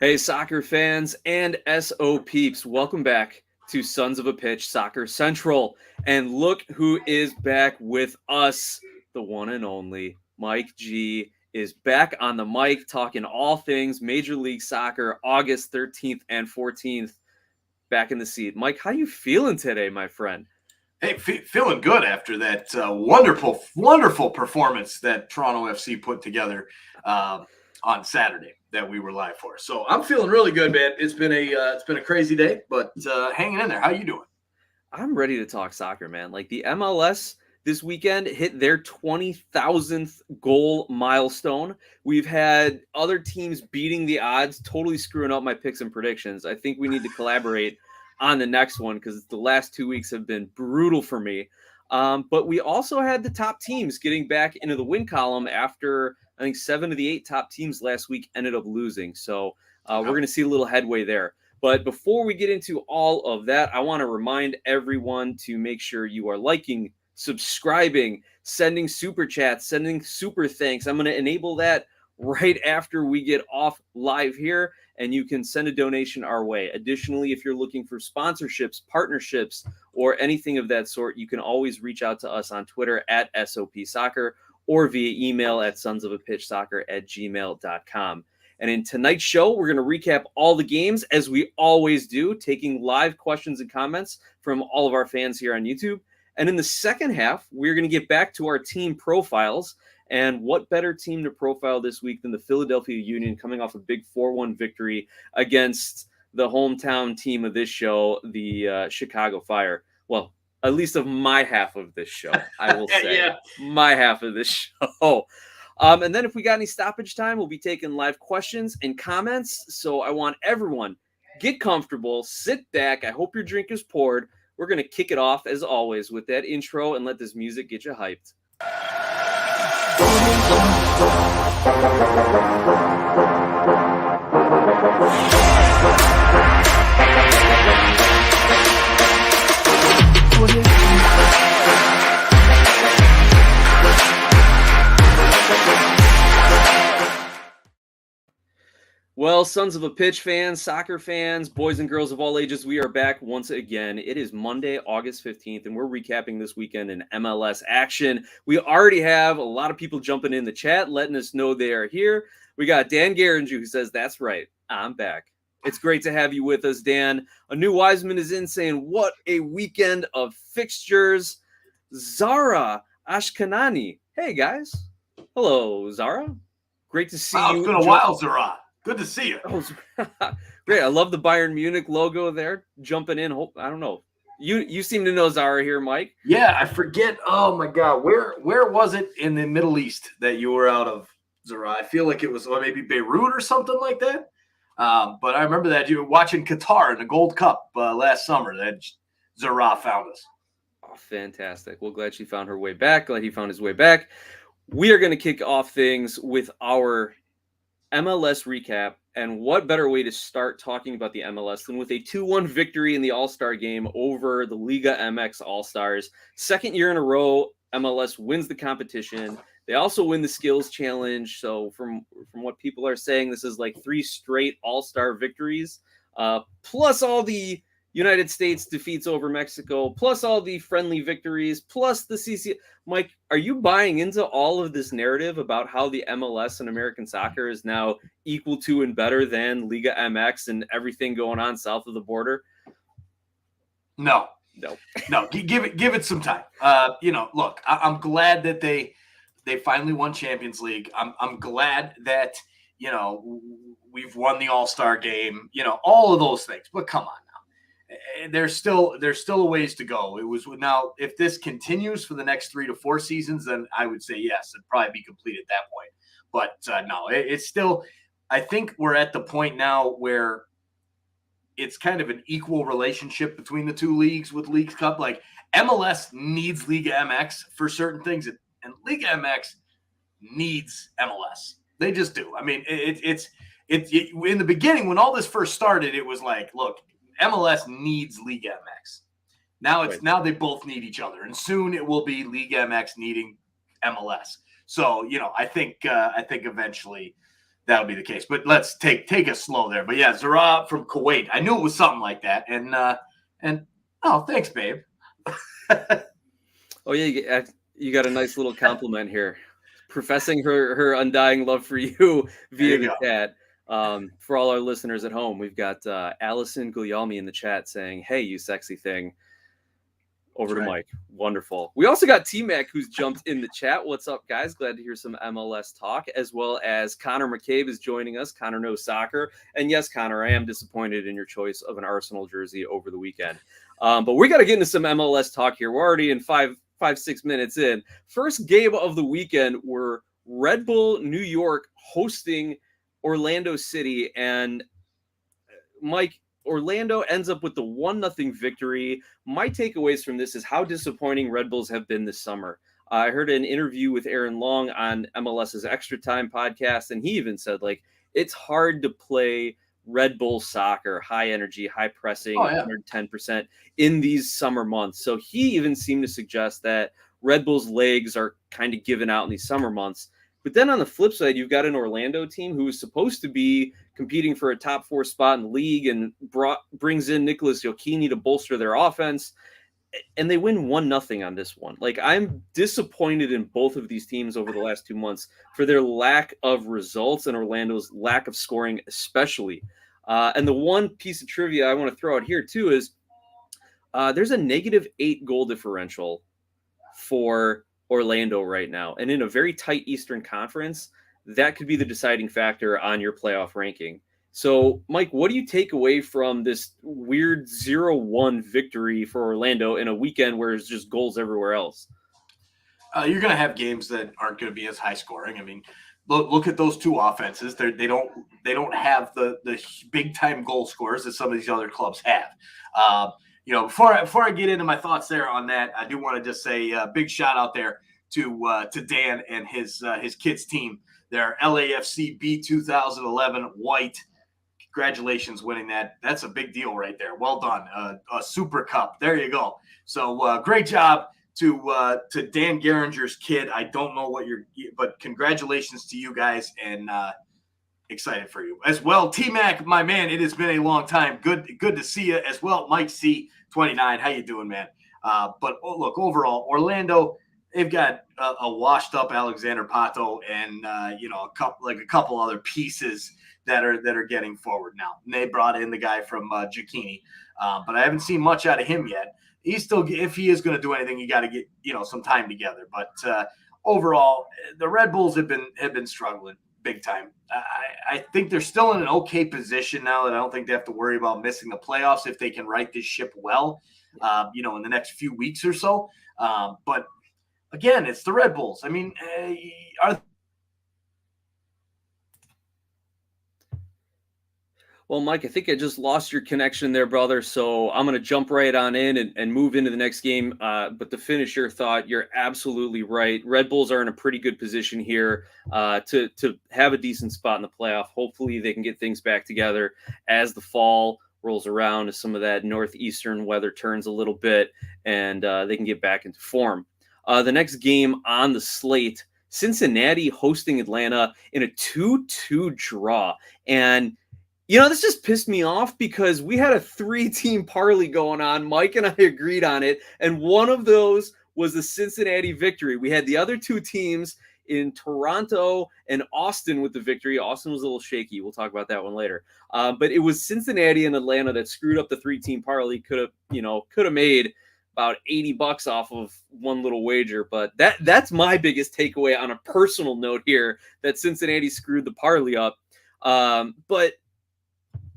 Hey, soccer fans and SO peeps, welcome back to Sons of a Pitch Soccer Central. And look who is back with us. The one and only Mike G is back on the mic talking all things Major League Soccer, August 13th and 14th. Back in the seat. Mike, how you feeling today, my friend? Hey, feeling good after that wonderful performance that Toronto FC put together on Saturday that we were live for. So I'm feeling really good, man. It's been a crazy day, but hanging in there. How you doing? I'm ready to talk soccer, man. Like the MLS this weekend hit their 20,000th goal milestone. We've had other teams beating the odds, totally screwing up my picks and predictions. I think we need to collaborate on the next one because the last 2 weeks have been brutal for me. But we also had the top teams getting back into the win column after I think 7 of the 8 top teams last week ended up losing. So we're going to see a little headway there. But before we get into all of that, I want to remind everyone to make sure you are liking, subscribing, sending super chats, sending super thanks. I'm going to enable that right after we get off live here, and you can send a donation our way. Additionally, if you're looking for sponsorships, partnerships, or anything of that sort, you can always reach out to us on Twitter at SOP Soccer or via email at sonsofapitchsoccer@gmail.com. And in tonight's show, we're going to recap all the games as we always do, taking live questions and comments from all of our fans here on YouTube. And in the second half, we're going to get back to our team profiles. And what better team to profile this week than the Philadelphia Union coming off a big 4-1 victory against the hometown team of this show, the Chicago Fire. Well, at least of my half of this show, I will say. Yeah. My half of this show. And then if we got any stoppage time, we'll be taking live questions and comments. So I want everyone, get comfortable, sit back. I hope your drink is poured. We're going to kick it off, as always, with that intro and let this music get you hyped. Well, Sons of a Pitch fans, soccer fans, boys and girls of all ages, we are back once again. It is Monday, August 15th, and we're recapping this weekend in MLS action. We already have a lot of people jumping in the chat, letting us know they are here. We got Dan Garanju who says, that's right, I'm back. It's great to have you with us, Dan. A new Wiseman is in saying, what a weekend of fixtures. Zara Ashkanani. Hey, guys. Hello, Zara. Great to see you. It's been a while, Zara. Good to see you. Oh, great. I love the Bayern Munich logo there. Jumping in. I don't know. You seem to know Zara here, Mike. Yeah, I forget. Oh, my God. Where was it in the Middle East that you were out of, Zara? I feel like it was maybe Beirut or something like that. But I remember that you were watching Qatar in the Gold Cup last summer that Zara found us. Oh, fantastic. Well, glad she found her way back. Glad he found his way back. We are going to kick off things with our MLS recap, and what better way to start talking about the MLS than with a 2-1 victory in the All-Star game over the Liga MX All-Stars. Second year in a row, MLS wins the competition. They also win the skills challenge. So from what people are saying, this is like 3 straight All-Star victories, plus all the United States defeats over Mexico, plus all the friendly victories, plus the CC. Mike, are you buying into all of this narrative about how the MLS and American soccer is now equal to and better than Liga MX and everything going on south of the border? No. Give it some time. Look, I'm glad that they finally won Champions League. I'm glad that we've won the All-Star game. All of those things. But come on. There's still a ways to go. It was now, if this continues for the next 3 to 4 seasons, then I would say yes, it'd probably be complete at that point. But no, it's still. I think we're at the point now where it's kind of an equal relationship between the two leagues with Leagues Cup. Like MLS needs Liga MX for certain things, and Liga MX needs MLS. They just do. I mean, it's in the beginning when all this first started, it was like, look. MLS needs Liga MX. Now they both need each other, and soon it will be Liga MX needing MLS. So I think eventually that'll be the case. But let's take it slow there. But yeah, Zara from Kuwait. I knew it was something like that. And oh, thanks, babe. Oh yeah, you got a nice little compliment here, professing her undying love for you via the chat. For all our listeners at home, we've got Allison Guglielmi in the chat saying, "Hey, you sexy thing." Over to Mike. Wonderful. We also got T-Mac who's jumped in the chat. What's up, guys? Glad to hear some MLS talk, as well as Connor McCabe is joining us. Connor knows soccer. And yes, Connor, I am disappointed in your choice of an Arsenal jersey over the weekend. But we got to get into some MLS talk here. We're already in 6 minutes in. First game of the weekend were Red Bull New York hosting Orlando City. And Mike, Orlando ends up with the 1-0 victory. My takeaways from this is how disappointing Red Bulls have been this summer. I heard an interview with Aaron Long on MLS's Extra Time podcast, and he even said, like, it's hard to play Red Bull soccer, high energy, high pressing, 110% in these summer months. So he even seemed to suggest that Red Bull's legs are kind of given out in these summer months. But then on the flip side, you've got an Orlando team who is supposed to be competing for a top 4 spot in the league and brings in Nicholas Joachini to bolster their offense. And they win 1-0 on this one. Like, I'm disappointed in both of these teams over the last 2 months for their lack of results and Orlando's lack of scoring, especially. And the one piece of trivia I want to throw out here, too, is there's a -8 goal differential for Orlando right now. And in a very tight Eastern Conference, that could be the deciding factor on your playoff ranking. So, Mike, what do you take away from this weird 0-1 victory for Orlando in a weekend where it's just goals everywhere else? You're going to have games that aren't going to be as high scoring. I mean, look at those two offenses. They don't have the big time goal scorers that some of these other clubs have. Before I get into my thoughts there on that, I do want to just say a big shout out there to Dan and his kids team. Their LAFC B 2011 white. Congratulations winning that. That's a big deal right there. Well done. A Super Cup. There you go. So great job to Dan Geringer's kid. I don't know but congratulations to you guys, and excited for you as well. T-Mac, my man, it has been a long time. Good to see you as well. Mike C 29. How you doing, man? But look, overall, Orlando, they've got a washed up Alexander Pato and a couple other pieces that are getting forward now. And they brought in the guy from Giacchini, but I haven't seen much out of him yet. He's still, if he is going to do anything, you got to get some time together. But overall, the Red Bulls have been struggling big time. I think they're still in an okay position now that I don't think they have to worry about missing the playoffs if they can right this ship well, in the next few weeks or so. But again, it's the Red Bulls. I mean, Well, Mike, I think I just lost your connection there, brother. So I'm going to jump right on in and move into the next game. But to finish your thought, you're absolutely right. Red Bulls are in a pretty good position here to have a decent spot in the playoff. Hopefully they can get things back together as the fall rolls around, as some of that northeastern weather turns a little bit, and they can get back into form. The next game on the slate, Cincinnati hosting Atlanta in a 2-2 draw. And this just pissed me off because we had a 3-team parlay going on. Mike and I agreed on it, and one of those was the Cincinnati victory. We had the other 2 teams in Toronto and Austin with the victory. Austin was a little shaky. We'll talk about that one later. But it was Cincinnati and Atlanta that screwed up the 3-team parlay. Could have made about $80 off of one little wager. But that's my biggest takeaway on a personal note here, that Cincinnati screwed the parlay up. But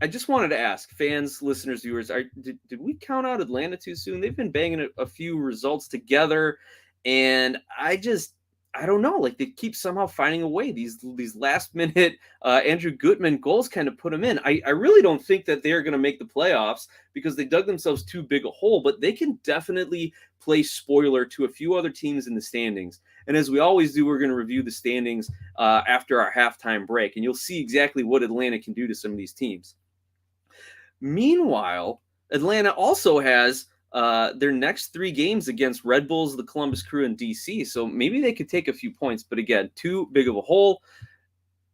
I just wanted to ask fans, listeners, viewers, did we count out Atlanta too soon? They've been banging a few results together, and I don't know. Like, they keep somehow finding a way. These last minute Andrew Gutman goals kind of put them in. I really don't think that they're going to make the playoffs because they dug themselves too big a hole, but they can definitely play spoiler to a few other teams in the standings. And as we always do, we're going to review the standings after our halftime break, and you'll see exactly what Atlanta can do to some of these teams. Meanwhile, Atlanta also has their next 3 games against Red Bulls, the Columbus Crew, and DC. So maybe they could take a few points. But again, too big of a hole.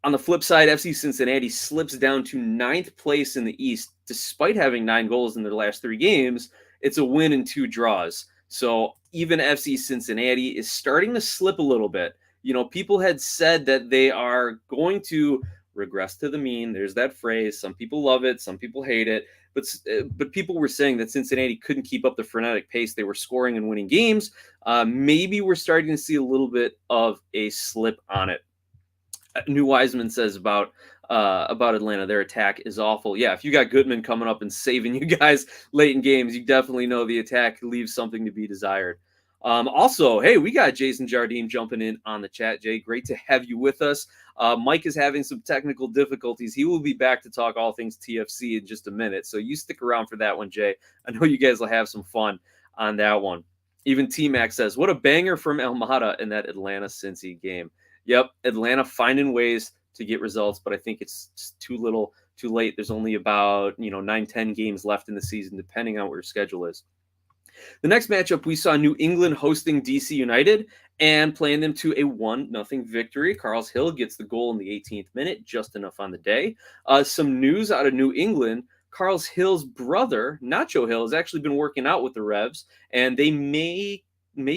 On the flip side, FC Cincinnati slips down to 9th place in the East, despite having 9 goals in their last 3 games. It's a win and 2 draws. So even FC Cincinnati is starting to slip a little bit. People had said that they are going to regress to the mean. There's that phrase. Some people love it. Some people hate it. But people were saying that Cincinnati couldn't keep up the frenetic pace they were scoring and winning games. Maybe we're starting to see a little bit of a slip on it. New Wiseman says about Atlanta, their attack is awful. Yeah, if you got Goodman coming up and saving you guys late in games, you definitely know the attack leaves something to be desired. Also, hey, we got Jason Jardine jumping in on the chat. Jay, great to have you with us. Mike is having some technical difficulties. He will be back to talk all things TFC in just a minute, so you stick around for that one, Jay. I know you guys will have some fun on that one. Even T-Mac says, what a banger from Almada in that Atlanta-Cincy game. Yep, Atlanta finding ways to get results, but I think it's just too little, too late. There's only about 9-10 games left in the season, depending on what your schedule is. The next matchup, we saw New England hosting DC United and playing them to a 1-0 victory. Carles Hill gets the goal in the 18th minute, just enough on the day. Some news out of New England. Carles Hill's brother, Nacho Hill, has actually been working out with the Revs, and they may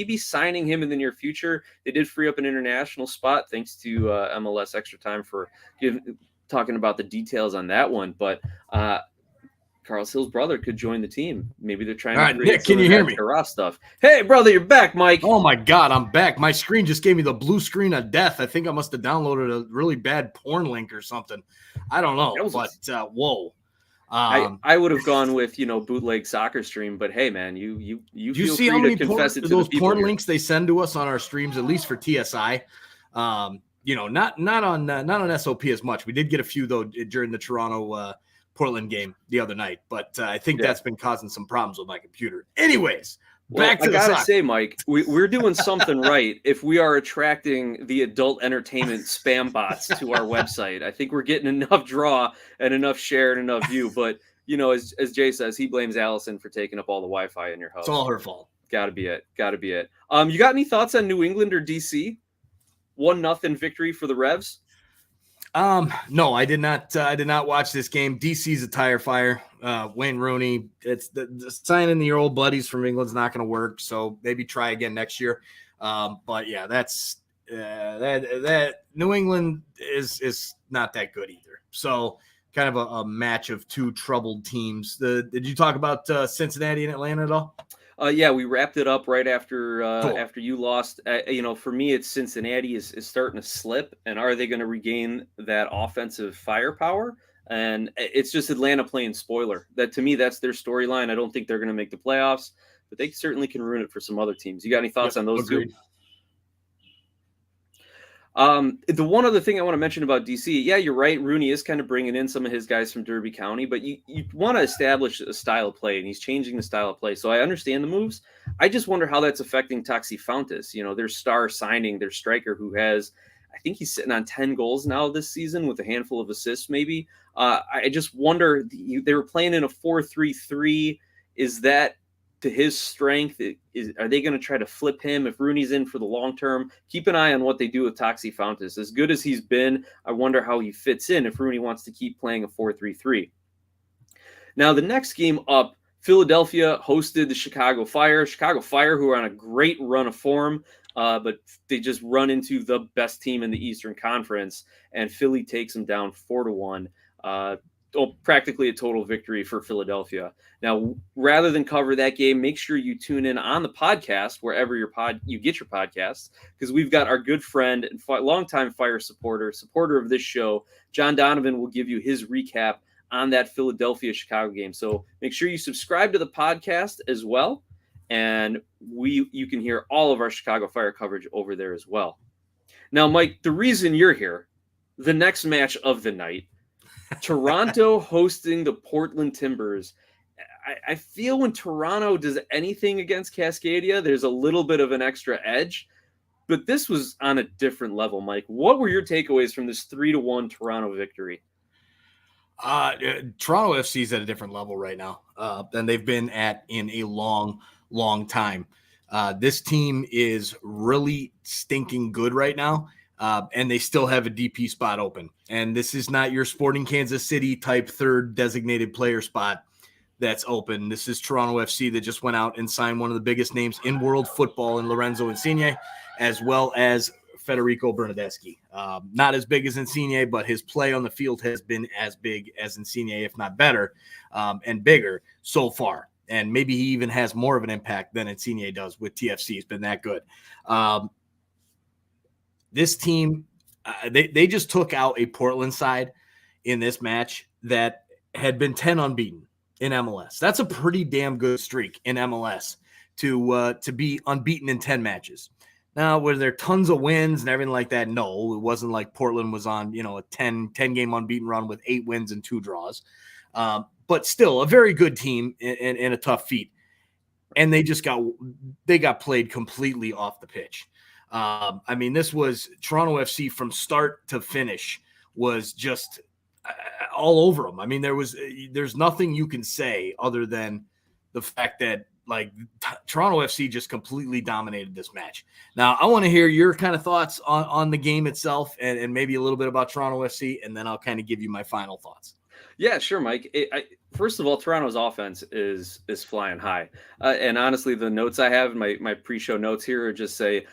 be signing him in the near future. They did free up an international spot thanks to MLS Extra Time for talking about the details on that one. But Carles Hill's brother could join the team. Maybe they're trying to create Nick, can you hear me? Stuff. Hey, brother, you're back, Mike. Oh, my God, I'm back. My screen just gave me the blue screen of death. I think I must have downloaded a really bad porn link or something. I don't know, but whoa. I would have gone with bootleg soccer stream, but hey, man, you feel see free how many to confess it to those the people porn here. links they send to us on our streams, at least for TSI. Not on SOP as much. We did get a few though during the Toronto Portland game the other night, but I think that's been causing some problems with my computer. Anyways. Back to I gotta say, Mike, we're doing something right if we are attracting the adult entertainment spam bots to our website. I think we're getting enough draw and enough share and enough view. But as Jay says, he blames Allison for taking up all the Wi-Fi in your house. It's all her fault. Gotta be it. You got any thoughts on New England or DC? 1-0 victory for the Revs. No, I did not. I did not watch this game. DC's a tire fire. Wayne Rooney. It's the signing your old buddies from England's not going to work. So maybe try again next year. But yeah, that's that New England is not that good either. So kind of a match of two troubled teams. Did you talk about Cincinnati and Atlanta at all? Yeah, we wrapped it up right after Cool. after you lost. For me, it's Cincinnati is starting to slip, and are they going to regain that offensive firepower? And it's just Atlanta playing spoiler. That to me, that's their storyline. I don't think they're going to make the playoffs, but they certainly can ruin it for some other teams. You got any thoughts on those agreed. two? The one other thing I want to mention about DC, yeah, you're right. Rooney is kind of bringing in some of his guys from Derby County, but you want to establish a style of play, and he's changing the style of play. So I understand the moves. I just wonder how that's affecting Taxi Fountas. Their star signing, their striker who has, I think he's sitting on 10 goals now this season with a handful of assists maybe. I just wonder, they were playing in a 4-3-3. Is that to his strength? Are they going to try to flip him if Rooney's in for the long term? Keep an eye on what they do with Taxi Fountas. As good as he's been, I wonder how he fits in if Rooney wants to keep playing a 4-3-3. Now, the next game up, Philadelphia hosted the Chicago Fire. Chicago Fire, who are on a great run of form, but they just run into the best team in the Eastern Conference, and Philly takes them down 4-1. Practically a total victory for Philadelphia. Now, rather than cover that game, make sure you tune in on the podcast wherever you get your podcasts, because we've got our good friend and longtime Fire supporter of this show, John Donovan, will give you his recap on that Philadelphia-Chicago game. So make sure you subscribe to the podcast as well, and you can hear all of our Chicago Fire coverage over there as well. Now, Mike, the reason you're here, the next match of the night, Toronto hosting the Portland Timbers. I feel when Toronto does anything against Cascadia, there's a little bit of an extra edge, but this was on a different level. Mike, what were your takeaways from this 3-1 Toronto victory? Toronto FC is at a different level right now than they've been at in a long, long time. This team is really stinking good right now. and they still have a DP spot open. And this is not your Sporting Kansas City type third designated player spot that's open. This is Toronto FC that just went out and signed one of the biggest names in world football in Lorenzo Insigne, as well as Federico Bernardeschi. Not as big as Insigne, but his play on the field has been as big as Insigne, if not better, and bigger so far. And maybe he even has more of an impact than Insigne does with TFC. He's been that good. This team, they just took out a Portland side in this match that had been 10 unbeaten in MLS. That's a pretty damn good streak in MLS to be unbeaten in 10 matches. Now, were there tons of wins and everything like that? No, it wasn't like Portland was on, a 10-game unbeaten run with 8 wins and 2 draws. But still a very good team in a tough feat. And they got played completely off the pitch. This was Toronto FC from start to finish was just all over them. There's nothing you can say other than the fact that Toronto FC just completely dominated this match. Now, I want to hear your kind of thoughts on the game itself and maybe a little bit about Toronto FC, and then I'll kind of give you my final thoughts. Yeah, sure, Mike. First of all, Toronto's offense is flying high. And honestly, the notes I have, my pre-show notes here are just say,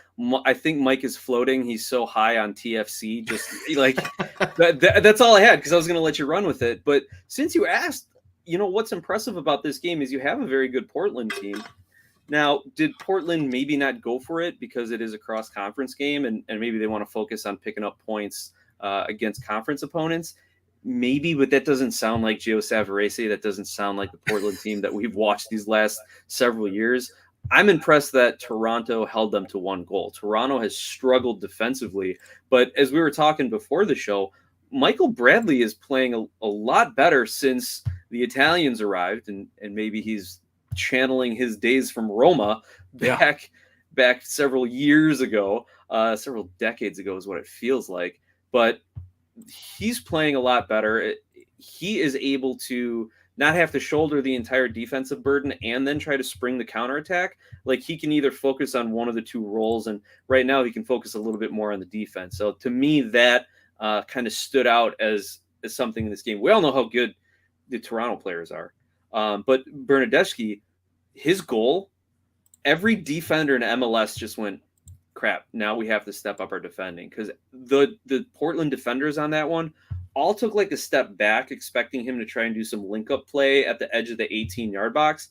I think Mike is floating. He's so high on TFC. Just that's all I had because I was going to let you run with it. But since you asked, what's impressive about this game is you have a very good Portland team. Now, did Portland maybe not go for it because it is a cross-conference game and maybe they want to focus on picking up points against conference opponents? Maybe, but that doesn't sound like Gio Savarese. That doesn't sound like the Portland team that we've watched these last several years. I'm impressed that Toronto held them to 1 goal. Toronto has struggled defensively, but as we were talking before the show, Michael Bradley is playing a lot better since the Italians arrived, and maybe he's channeling his days from Roma back several years ago, several decades ago is what it feels like. But he's playing a lot better. He is able to not have to shoulder the entire defensive burden and then try to spring the counterattack. Like he can either focus on one of the 2 roles, and right now he can focus a little bit more on the defense. So to me, that kind of stood out as something in this game. We all know how good the Toronto players are. But Bernardeschi, his goal, every defender in MLS just went, crap, now we have to step up our defending, because the Portland defenders on that one all took like a step back, expecting him to try and do some link-up play at the edge of the 18-yard box.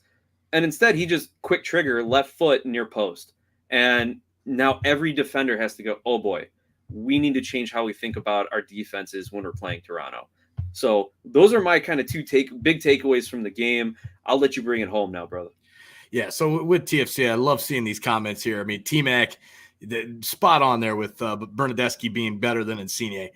And instead, he just quick trigger, left foot, near post. And now every defender has to go, oh boy, we need to change how we think about our defenses when we're playing Toronto. So those are my kind of 2 big takeaways from the game. I'll let you bring it home now, brother. Yeah, so with TFC, I love seeing these comments here. T-Mac, spot on there with Bernardeschi being better than Insigne.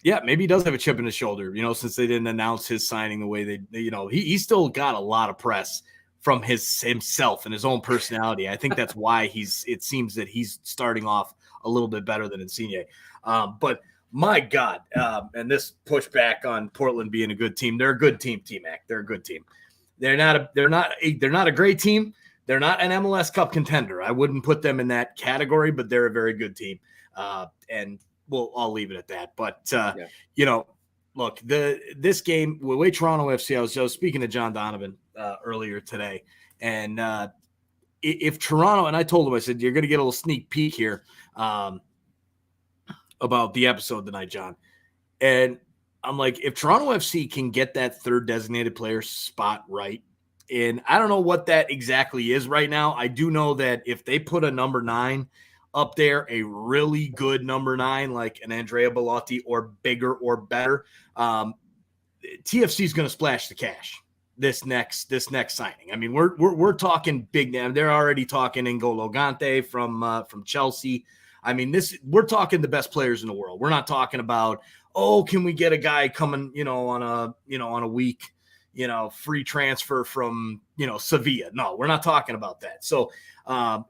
Maybe he does have a chip in his shoulder, since they didn't announce his signing the way he still got a lot of press from himself and his own personality. I think that's why it seems that he's starting off a little bit better than Insigne. But my God, and this pushback on Portland being a good team. They're a good team, T-Mac. They're a good team. They're not a great team. They're not an MLS Cup contender. I wouldn't put them in that category, but they're a very good team. And I'll leave it at that. But, look, this game, the way Toronto FC, I was speaking to John Donovan earlier today. And if Toronto, and I told him, I said, you're going to get a little sneak peek here about the episode tonight, John. And I'm like, if Toronto FC can get that third designated player spot right, and I don't know what that exactly is right now. I do know that if they put a number 9 up there, a really good number 9, like an Andrea Bellotti or bigger or better, TFC is going to splash the cash this next signing. We're talking big name. They're already talking N'Golo Kante from Chelsea. We're talking the best players in the world. We're not talking about, can we get a guy coming, on a week, free transfer from, Sevilla. No, we're not talking about that. So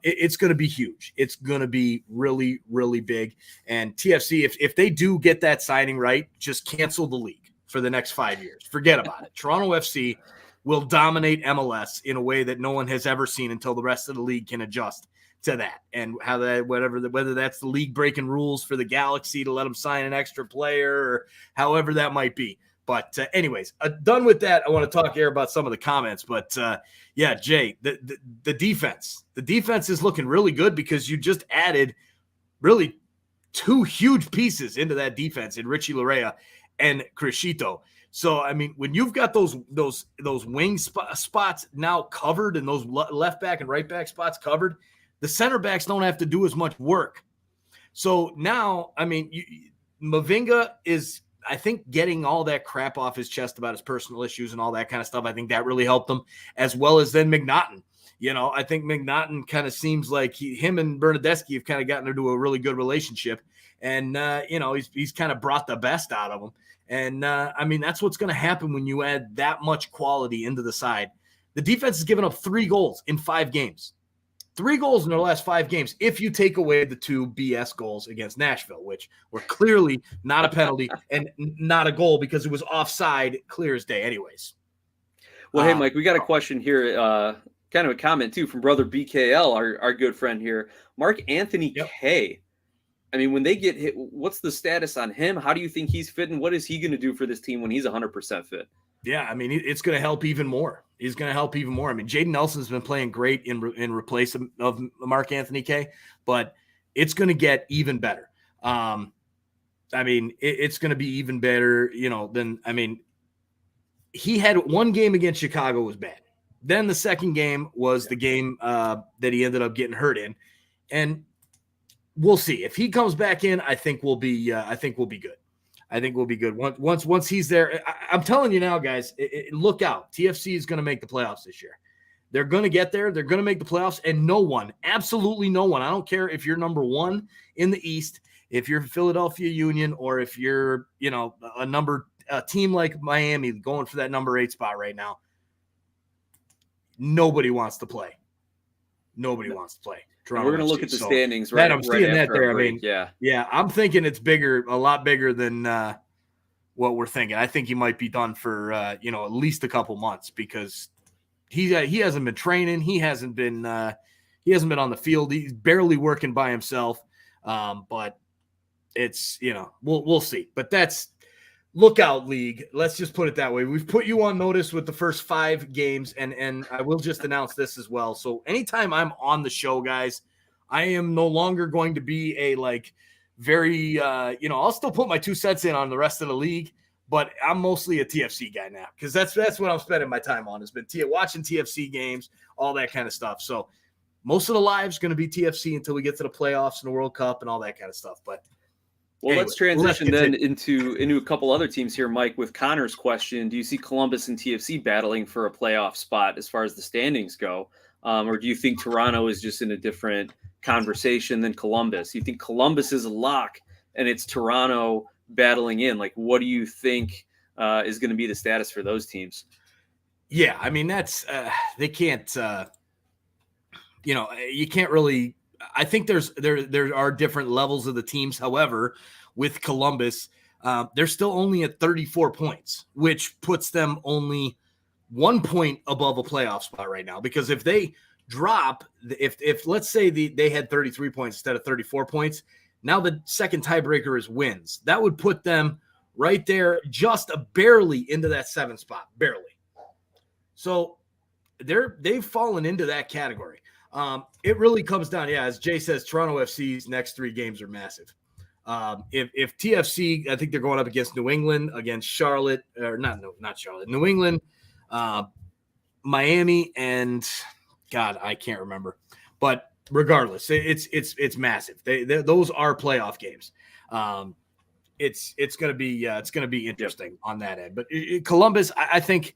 it's going to be huge. It's going to be really, really big. And TFC, if they do get that signing right, just cancel the league for the next 5 years. Forget about it. Toronto FC will dominate MLS in a way that no one has ever seen until the rest of the league can adjust to that, and how that whether that's the league breaking rules for the Galaxy to let them sign an extra player or however that might be. But anyways, done with that. I want to talk here about some of the comments. But yeah, Jay, the defense is looking really good because you just added really two huge pieces into that defense in Richie Larea and Crescito. So, I mean, when you've got those wing spots now covered and those left back and right back spots covered, the center backs don't have to do as much work. So now, I mean, Mavinga is, I think, getting all that crap off his chest about his personal issues and all that kind of stuff. I think that really helped him, as well as then McNaughton. You know, I think McNaughton kind of seems like him and Bernadeschi have kind of gotten into a really good relationship. And, you know, he's kind of brought the best out of him. And, I mean, that's what's going to happen when you add that much quality into the side. The defense has given up 3 goals in 5 games. 3 goals in their last 5 games, if you take away the 2 BS goals against Nashville, which were clearly not a penalty and not a goal because it was offside, clear as day anyways. Well, hey, Mike, we got a question here, kind of a comment, too, from brother BKL, our good friend here. Mark Anthony K. I mean, when they get hit, what's the status on him? How do you think he's fitting? What is he going to do for this team when he's 100% fit? Yeah, I mean, it's going to help even more. He's going to help even more. I mean, Jaden Nelson's been playing great in replace of Mark Anthony K, but it's going to get even better. I mean, it's going to be even better, you know, than, I mean, he had 1 game against Chicago was bad. Then the second game was the game that he ended up getting hurt in. And we'll see. If he comes back in, I think we'll be good. I think we'll be good once he's there. I'm telling you now, guys, look out. TFC is going to make the playoffs this year. They're going to get there. They're going to make the playoffs, and no one, absolutely no one. I don't care if you're number 1 in the East, if you're Philadelphia Union, or if you're, you know, a team like Miami going for that number 8 spot right now. Nobody wants to play. Nobody wants to play. We're going to look at the standings, right? I'm seeing that there. I mean, yeah. I'm thinking it's bigger, a lot bigger than what we're thinking. I think he might be done for you know, at least a couple months because he hasn't been training. He hasn't been on the field. He's barely working by himself. But it's, you know, we'll see. But that's lookout league. Let's just put it that way. We've put you on notice with the first 5 games, and I will just announce this as well. So anytime I'm on the show, guys, I am no longer going to be a very you know, I'll still put my 2 cents in on the rest of the league, but I'm mostly a TFC guy now because that's what I'm spending my time on. It's been watching TFC games, all that kind of stuff. So most of the live's going to be TFC until we get to the playoffs and the World Cup and all that kind of stuff. But well, anyway, let's transition then into a couple other teams here, Mike, with Connor's question. Do you see Columbus and TFC battling for a playoff spot as far as the standings go? Or do you think Toronto is just in a different conversation than Columbus? You think Columbus is a lock and it's Toronto battling in? Like, what do you think is going to be the status for those teams? Yeah, I mean, that's they can't, you know, you can't really. I think there are different levels of the teams. However, with Columbus, they're still only at 34 points, which puts them only 1 point above a playoff spot right now. Because if they drop, if let's say they had 33 points instead of 34 points, now the second tiebreaker is wins. That would put them right there, just barely into that 7th spot, barely. So they've fallen into that category. It really comes down, as Jay says, Toronto FC's next 3 games are massive. If TFC, I think they're going up against New England, against Charlotte, or not Charlotte, New England, Miami, and God, I can't remember. But regardless, it's massive. Those are playoff games. It's going to be interesting on that end. But Columbus, I think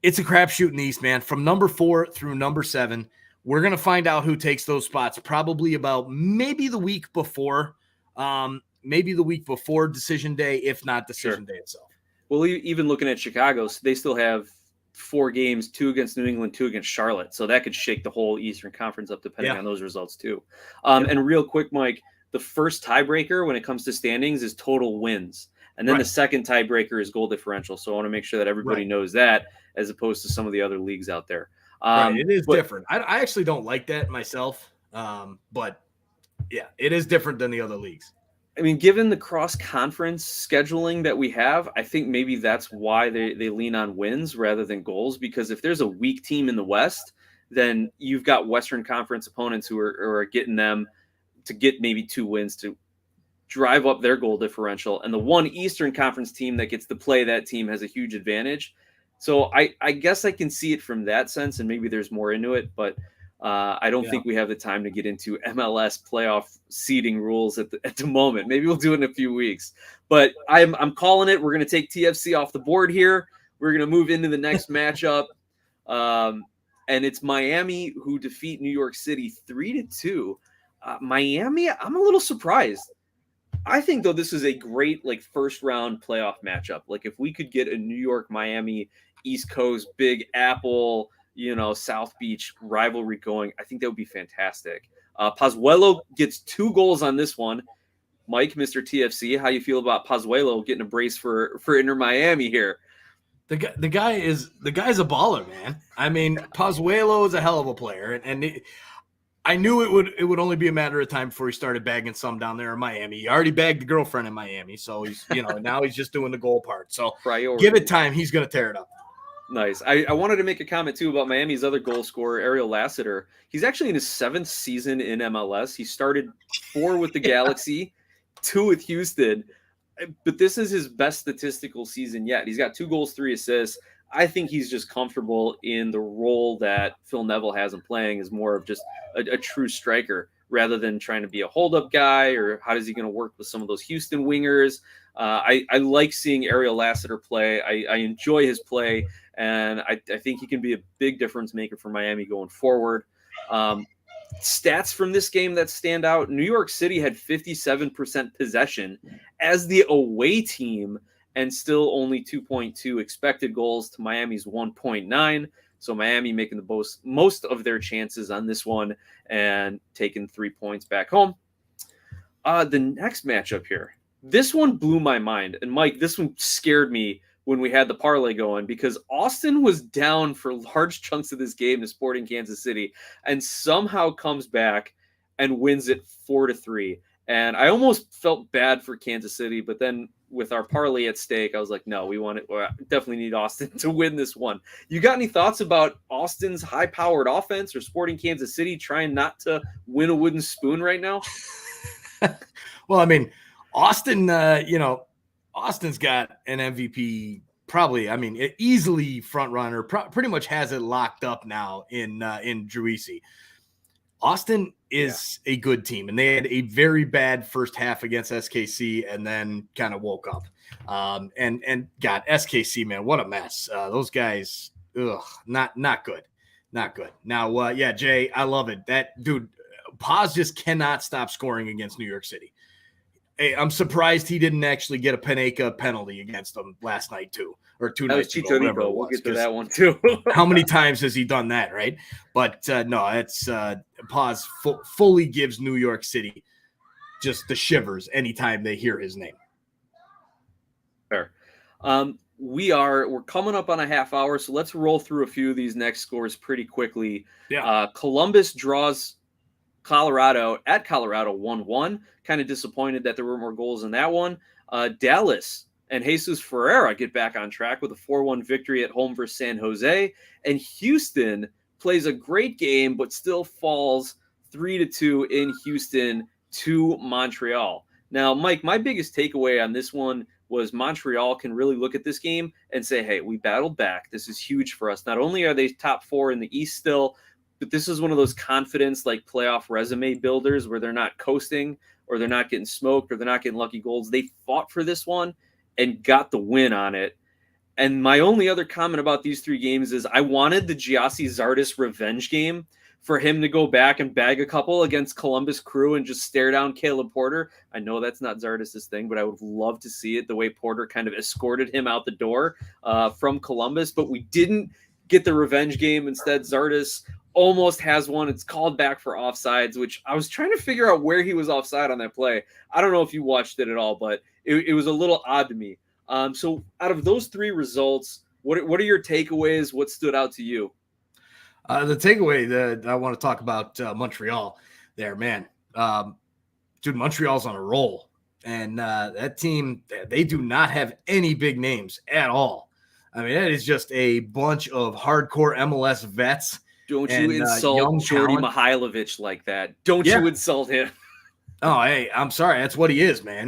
it's a crapshoot in the East, man. From number 4 through number 7. We're going to find out who takes those spots probably about maybe the week before decision day, if not decision day itself. Well, even looking at Chicago, they still have 4 games, 2 against New England, 2 against Charlotte. So that could shake the whole Eastern Conference up depending on those results too. And real quick, Mike, the first tiebreaker when it comes to standings is total wins. And then the second tiebreaker is goal differential. So I want to make sure that everybody knows that as opposed to some of the other leagues out there. It is different. I actually don't like that myself. But yeah, it is different than the other leagues. I mean, given the cross-conference scheduling that we have, I think maybe that's why they lean on wins rather than goals, because if there's a weak team in the West, then you've got Western Conference opponents who are getting them to get maybe 2 wins to drive up their goal differential. And the one Eastern Conference team that gets to play that team has a huge advantage. So I guess I can see it from that sense, and maybe there's more into it, but I don't think we have the time to get into MLS playoff seeding rules at the moment. Maybe we'll do it in a few weeks. But I'm calling it. We're going to take TFC off the board here. We're going to move into the next matchup. And it's Miami who defeat New York City 3-2. Miami, I'm a little surprised. I think, though, this is a great first round playoff matchup. Like, if we could get a New York, Miami, East Coast, Big Apple, South Beach rivalry going, I think that would be fantastic. Pozuelo gets 2 goals on this one. Mike, Mr. TFC, how you feel about Pozuelo getting a brace for Inter Miami here? The guy's a baller, man. I mean, Pozuelo is a hell of a player, and I knew it would only be a matter of time before he started bagging some down there in Miami. He already bagged the girlfriend in Miami, so he's now he's just doing the goal part. So give it time, he's going to tear it up. Nice. I wanted to make a comment, too, about Miami's other goal scorer, Ariel Lassiter. He's actually in his 7th season in MLS. He started 4 with the Galaxy, 2 with Houston. But this is his best statistical season yet. He's got 2 goals, 3 assists. I think he's just comfortable in the role that Phil Neville has him playing, as more of just a true striker rather than trying to be a hold-up guy, or how is he going to work with some of those Houston wingers. I like seeing Ariel Lassiter play. I enjoy his play, and I think he can be a big difference maker for Miami going forward. Stats from this game that stand out: New York City had 57% possession as the away team, and still only 2.2 expected goals to Miami's 1.9. So Miami making the most of their chances on this one and taking 3 points back home. The next matchup here, this one blew my mind. And Mike, this one scared me when we had the parlay going, because Austin was down for large chunks of this game to Sporting Kansas City and somehow comes back and wins it 4-3. And I almost felt bad for Kansas City, but then with our parlay at stake, I was like, no, we definitely need Austin to win this one. You got any thoughts about Austin's high-powered offense or Sporting Kansas City trying not to win a wooden spoon right now? Well, I mean, Austin, Austin's got an MVP, probably, easily front runner, pretty much has it locked up now in Druisi. Austin is a good team, and they had a very bad first half against SKC and then kind of woke up. And God, SKC, man, what a mess. Those guys, not good. Not good. Now, Jay, I love it. That dude, Paz just cannot stop scoring against New York City. Hey, I'm surprised he didn't actually get a Panenka penalty against them last night, too. Or 2 nights ago. We'll get to that one, too. How many times has he done that, right? But no, it's Paz fully gives New York City just the shivers anytime they hear his name. Fair. We're coming up on a half hour, so let's roll through a few of these next scores pretty quickly. Yeah. Columbus draws Colorado at Colorado 1-1. Kind of disappointed that there were more goals in that one. Dallas and Jesus Ferreira get back on track with a 4-1 victory at home versus San Jose. And Houston plays a great game, but still falls 3-2 in Houston to Montreal. Now, Mike, my biggest takeaway on this one was Montreal can really look at this game and say, hey, we battled back. This is huge for us. Not only are they top 4 in the East still, but this is one of those confidence, playoff resume builders where they're not coasting or they're not getting smoked or they're not getting lucky goals. They fought for this one and got the win on it. And my only other comment about these 3 games is I wanted the Giassi Zardes revenge game for him to go back and bag a couple against Columbus Crew and just stare down Caleb Porter. I know that's not Zardes' thing, but I would love to see it the way Porter kind of escorted him out the door from Columbus. But we didn't get the revenge game. Instead, Zardes almost has one. It's called back for offsides, which I was trying to figure out where he was offside on that play. I don't know if you watched it at all, but it was a little odd to me. So out of those 3 results, what are your takeaways? What stood out to you? The takeaway that I want to talk about Montreal. there, man. Dude, Montreal's on a roll. And that team, they do not have any big names at all. I mean, that is just a bunch of hardcore MLS vets. Don't you insult Jordy Mihailovic like that. Don't you insult him. Oh, hey, I'm sorry. That's what he is, man.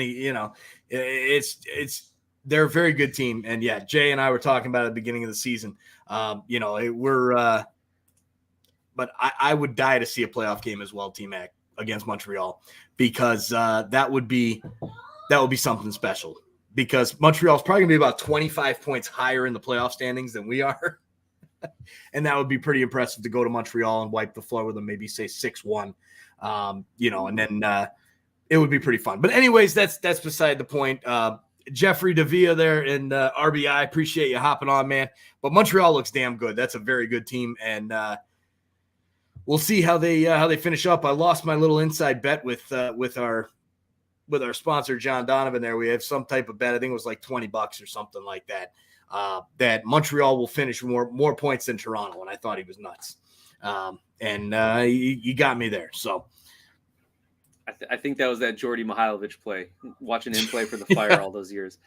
They're a very good team. And yeah, Jay and I were talking about it at the beginning of the season. But I would die to see a playoff game as well, T-Mac, against Montreal, because that would be something special, because Montreal's probably gonna be about 25 points higher in the playoff standings than we are. And that would be pretty impressive to go to Montreal and wipe the floor with them, maybe say 6-1, and then it would be pretty fun. But anyways, that's beside the point. Jeffrey Davia there in RBI, appreciate you hopping on, man. But Montreal looks damn good. That's a very good team, and we'll see how they finish up. I lost my little inside bet with our sponsor John Donovan there. We have some type of bet. I think it was like $20 or something like that. That Montreal will finish more points than Toronto, and I thought he was nuts. You got me there. So I think that was that Jordy Mihailovic play, watching him play for the Fire all those years.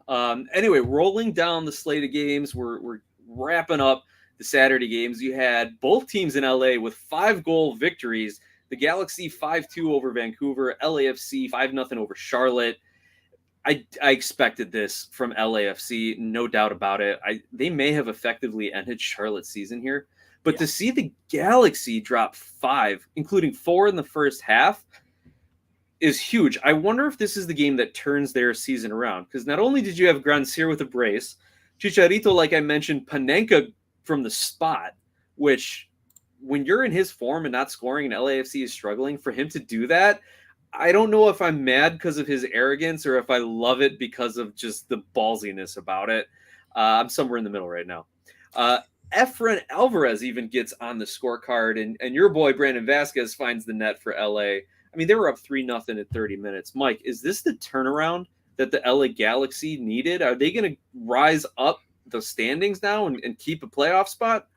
Anyway, rolling down the slate of games, we're wrapping up the Saturday games. You had both teams in LA with 5-goal victories. The Galaxy 5-2 over Vancouver, LAFC 5-0 over Charlotte. I expected this from LAFC, no doubt about it. They may have effectively ended Charlotte's season here, but to see the Galaxy drop 5, including 4 in the first half, is huge. I wonder if this is the game that turns their season around, because not only did you have Grandsir with a brace, Chicharito, like I mentioned, Panenka from the spot, which when you're in his form and not scoring and LAFC is struggling, for him to do that, I don't know if I'm mad because of his arrogance or if I love it because of just the ballsiness about it. I'm somewhere in the middle right now. Efren Alvarez even gets on the scorecard, and your boy Brandon Vasquez finds the net for LA. I mean, they were up 3-0 at 30 minutes. Mike, is this the turnaround that the LA Galaxy needed? Are they going to rise up the standings now and keep a playoff spot?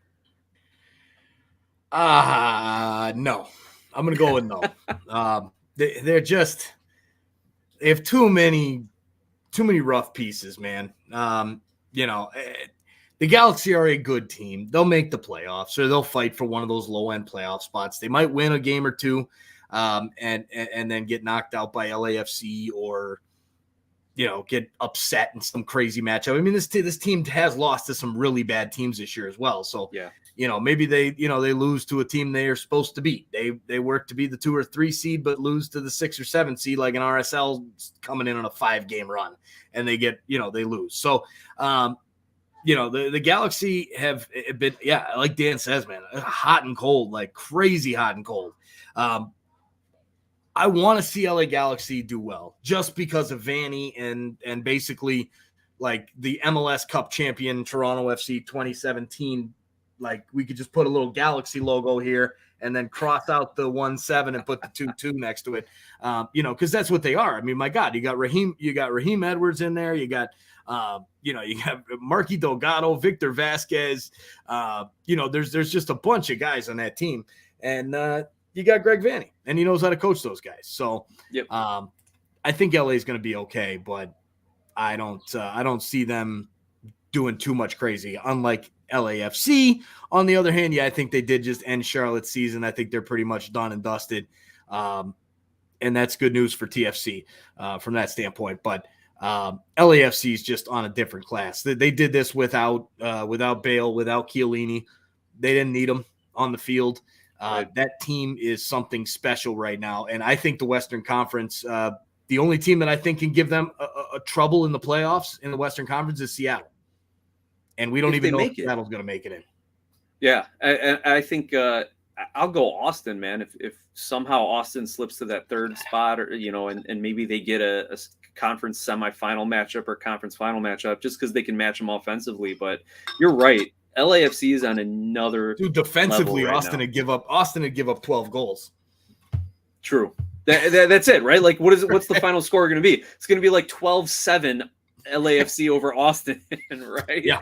No. I'm going to go with no. They have too many rough pieces, man. The Galaxy are a good team. They'll make the playoffs, or they'll fight for one of those low-end playoff spots. They might win a game or two, and then get knocked out by LAFC, or get upset in some crazy matchup. I mean, this team has lost to some really bad teams this year as well. So yeah. Maybe they lose to a team they are supposed to beat. They work to be the 2 or 3 seed, but lose to the 6 or 7 seed, like an RSL coming in on a 5-game run, and they get, they lose. So, the Galaxy have been, like Dan says, man, hot and cold, like crazy hot and cold. I want to see LA Galaxy do well just because of Vanny and basically like the MLS Cup champion Toronto FC 2017. Like, we could just put a little Galaxy logo here and then cross out the 1-7 and put the 2-2 next to it. Because that's what they are. I mean, my God, you got Raheem Edwards in there. You got, you have Marky Delgado, Victor Vasquez. There's just a bunch of guys on that team. And you got Greg Vanny, and he knows how to coach those guys. So yep. I think LA is going to be okay, but I don't see them doing too much crazy, unlike LAFC. On the other hand, I think they did just end Charlotte's season. I think they're pretty much done and dusted. And that's good news for TFC from that standpoint. But LAFC is just on a different class. They did this without Bale, without Chiellini. They didn't need them on the field. That team is something special right now. And I think the Western Conference, the only team that I think can give them a trouble in the playoffs in the Western Conference is Seattle. And we don't even know if Seattle's going to make it in. Yeah, I think I'll go Austin, man. If somehow Austin slips to that 3rd spot, or and maybe they get a conference semifinal matchup or conference final matchup, just because they can match them offensively. But you're right, LAFC is on another defensively. Right Austin would give up 12 goals. True. That's it, right? Like, what's the final score going to be? It's going to be like 12-7 LAFC over Austin, right? Yeah.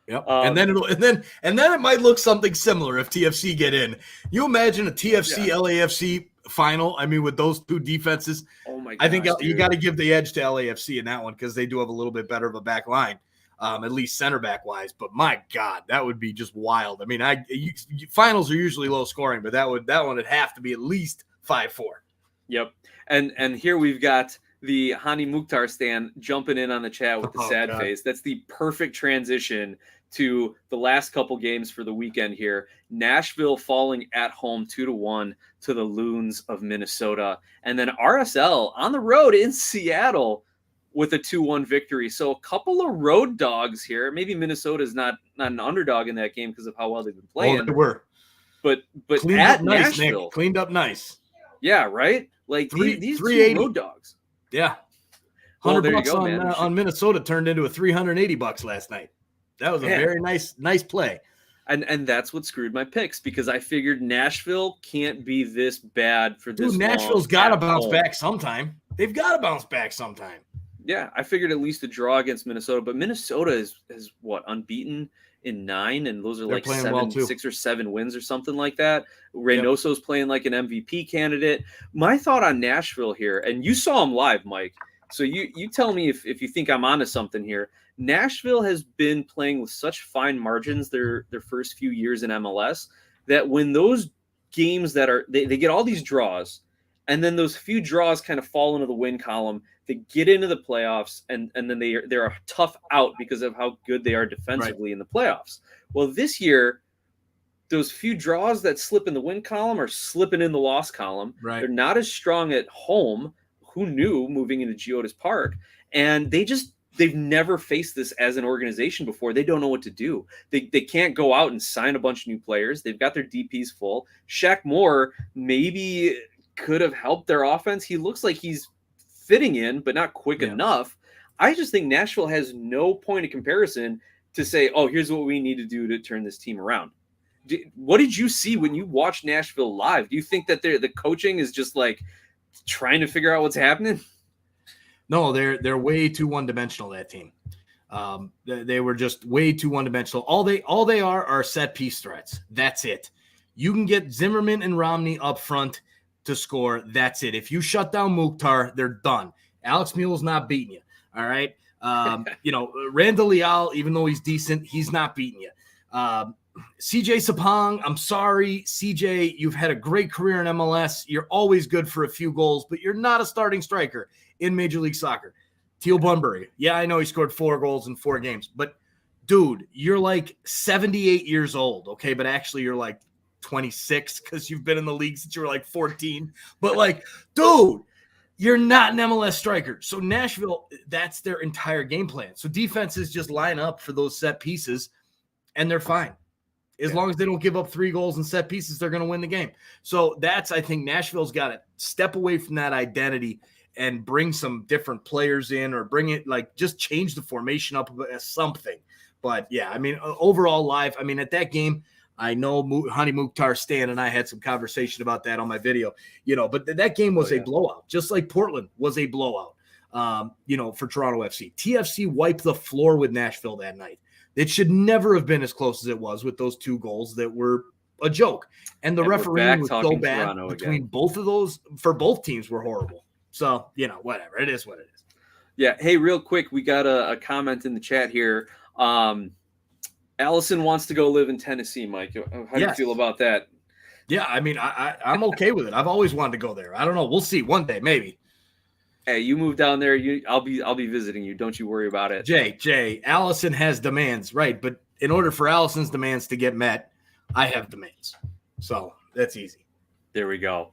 Yep. And then it might look something similar if TFC get in. You imagine a TFC LAFC final. I mean, with those two defenses, Oh my I think gosh, you dude. got to give the edge to LAFC in that one because they do have a little bit better of a back line, at least center back wise. But my God, that would be just wild. I mean, finals are usually low scoring, but that one would have to be at least 5-4. Yep. And here we've got the Hani Mukhtar stand jumping in on the chat with the sad God. face. That's the perfect transition to the last couple games for the weekend here. Nashville falling at home 2-1 to the Loons of Minnesota. And then RSL on the road in Seattle with a 2-1 victory. So a couple of road dogs here. Maybe Minnesota's not an underdog in that game because of how well they've been playing. Oh, they were. But cleaned at up nice, Nashville. Nick. Cleaned up nice. Yeah, right? Like these two road dogs. Yeah. Well, there you $100 go, man. on Minnesota turned into a $380 last night. That was a very nice play. And that's what screwed my picks because I figured Nashville can't be this bad for this long. Nashville's got to bounce back sometime. They've got to bounce back sometime. Yeah, I figured at least a draw against Minnesota, but Minnesota is what, unbeaten in 9, and those are They're like 6 or 7 wins or something like that. Reynoso's playing like an MVP candidate. My thought on Nashville here, and you saw him live, Mike. So you tell me if you think I'm onto something here. Nashville has been playing with such fine margins their first few years in MLS that when those games that are they get all these draws, and then those few draws kind of fall into the win column, they get into the playoffs, and then they're a tough out because of how good they are defensively in the playoffs. Well, this year, those few draws that slip in the win column are slipping in the loss column. Right. They're not as strong at home. Who knew, moving into Geodis Park? And they've never faced this as an organization before. They don't know what to do. They can't go out and sign a bunch of new players. They've got their DPs full. Shaq Moore maybe could have helped their offense. He looks like he's fitting in, but not quick enough. I just think Nashville has no point of comparison to say, oh, here's what we need to do to turn this team around. What did you see when you watched Nashville live? Do you think that the coaching is just like trying to figure out what's happening? No, they're way too one-dimensional, that team. They were just way too one-dimensional. All they are set piece threats. That's it. You can get Zimmerman and Romney up front to score. That's it. If you shut down Mukhtar, they're done. Alex Mule's not beating you. All right. Randall Leal, even though he's decent, he's not beating you. CJ Sapong, I'm sorry, CJ, you've had a great career in MLS. You're always good for a few goals, but you're not a starting striker in Major League Soccer. Teal Bunbury, yeah, I know he scored 4 goals in 4 games, but dude, you're like 78 years old, okay? But actually you're like 26 because you've been in the league since you were like 14. But like, dude, you're not an MLS striker. So Nashville, that's their entire game plan. So defenses just line up for those set pieces, and they're fine. As long as they don't give up 3 goals and set pieces, they're going to win the game. So I think Nashville's got to step away from that identity and bring some different players in, or bring it, like, just change the formation up as something. But yeah, I mean, overall live, I mean, at that game, I know Hani Mukhtar, Stan, and I had some conversation about that on my video, but that game was a blowout, just like Portland was a blowout, for Toronto FC. TFC wiped the floor with Nashville that night. It should never have been as close as it was with those 2 goals that were a joke. And the refereeing was so bad Toronto between again. both of those, for both teams, were horrible. So, whatever. It is what it is. Yeah. Hey, real quick, we got a comment in the chat here. Allison wants to go live in Tennessee, Mike. How do you feel about that? Yeah, I mean, I'm okay with it. I've always wanted to go there. I don't know. We'll see one day, maybe. Hey, you move down there. I'll be visiting you. Don't you worry about it. Jay, Allison has demands, right? But in order for Allison's demands to get met, I have demands. So that's easy. There we go.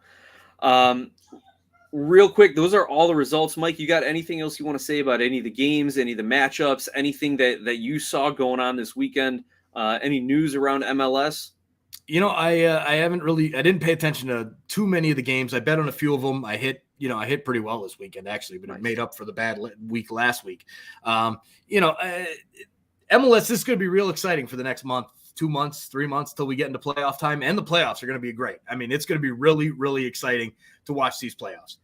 Real quick, those are all the results. Mike, you got anything else you want to say about any of the games, any of the matchups, anything that you saw going on this weekend? Any news around MLS? I didn't pay attention to too many of the games. I bet on a few of them. I hit pretty well this weekend, actually, but it made up for the bad week last week. MLS, this is going to be real exciting for the next month, 2 months, 3 months till we get into playoff time, and the playoffs are going to be great. I mean, it's going to be really, really exciting to watch these playoffs.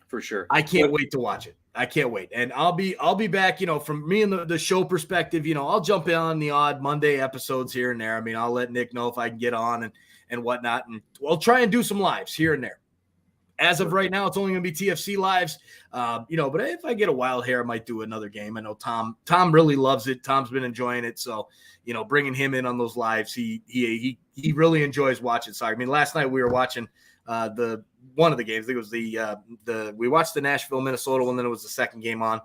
For sure. I can't wait to watch it. I can't wait. And I'll be back, from me and the show perspective, I'll jump in on the odd Monday episodes here and there. I mean, I'll let Nick know if I can get on and whatnot. And we'll try and do some lives here and there. as of right now, it's only going to be TFC lives. But if I get a wild hair, I might do another game. I know Tom really loves it. Tom's been enjoying it. So, bringing him in on those lives, he really enjoys watching soccer. I mean, last night we were watching one of the games. I think it was we watched the Nashville, Minnesota one, then it was the second game on.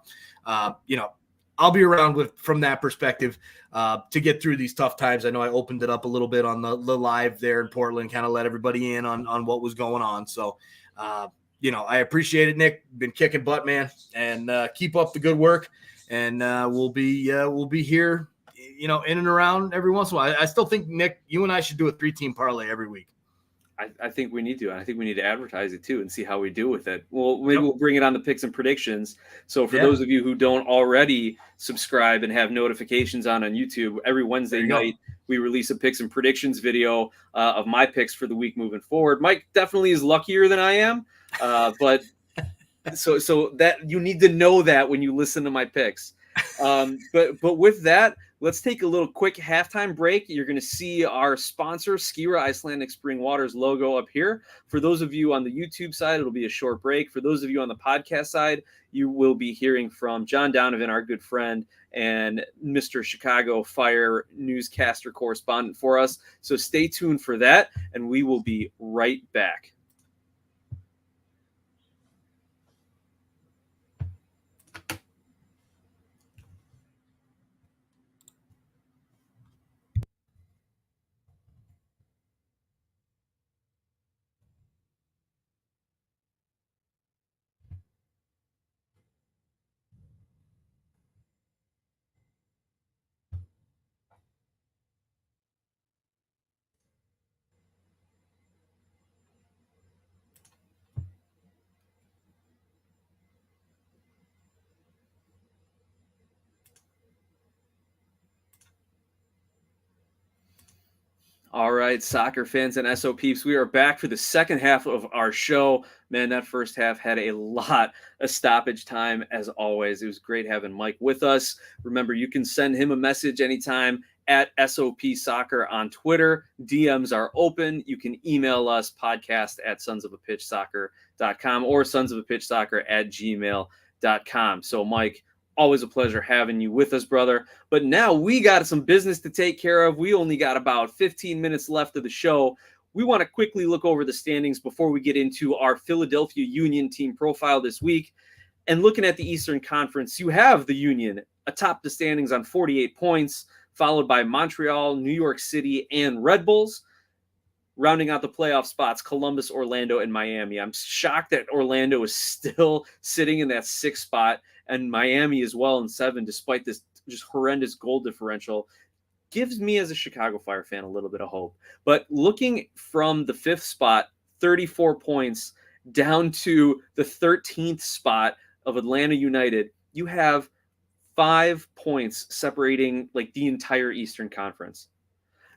I'll be around from that perspective to get through these tough times. I know I opened it up a little bit on the live there in Portland, kind of let everybody in on what was going on. So, I appreciate it, Nick. Been kicking butt, man, and keep up the good work. And we'll be here, in and around every once in a while. I still think, Nick, you and I should do a 3-team parlay every week. I think we need to. And I think we need to advertise it too and see how we do with it. Well, maybe we'll bring it on the picks and predictions. So for those of you who don't already subscribe and have notifications on YouTube, every Wednesday night we release a picks and predictions video of my picks for the week moving forward. Mike definitely is luckier than I am, but so that you need to know that when you listen to my picks. But with that, let's take a little quick halftime break. You're going to see our sponsor, Skira Icelandic Spring Waters logo up here. For those of you on the YouTube side, it'll be a short break. For those of you on the podcast side, you will be hearing from John Donovan, our good friend, and Mr. Chicago Fire newscaster correspondent for us. So stay tuned for that, and we will be right back. All right, soccer fans and SO peeps, we are back for the second half of our show. Man, that first half had a lot of stoppage time, as always. It was great having Mike with us. Remember, you can send him a message anytime at SOP Soccer on Twitter. DMs are open. You can email us, podcast@sonsofapitchsoccer.com or sonsofapitchsoccer@gmail.com. So, Mike, always a pleasure having you with us, brother. But now we got some business to take care of. We only got about 15 minutes left of the show. We want to quickly look over the standings before we get into our Philadelphia Union team profile this week. And looking at the Eastern Conference, you have the Union atop the standings on 48 points, followed by Montreal, New York City, and Red Bulls. Rounding out the playoff spots, Columbus, Orlando, and Miami. I'm shocked that Orlando is still sitting in that 6th spot, and Miami as well in 7, despite this just horrendous goal differential. Gives me, as a Chicago Fire fan, a little bit of hope. But looking from the 5th spot, 34 points, down to the 13th spot of Atlanta United, you have 5 points separating like the entire Eastern Conference.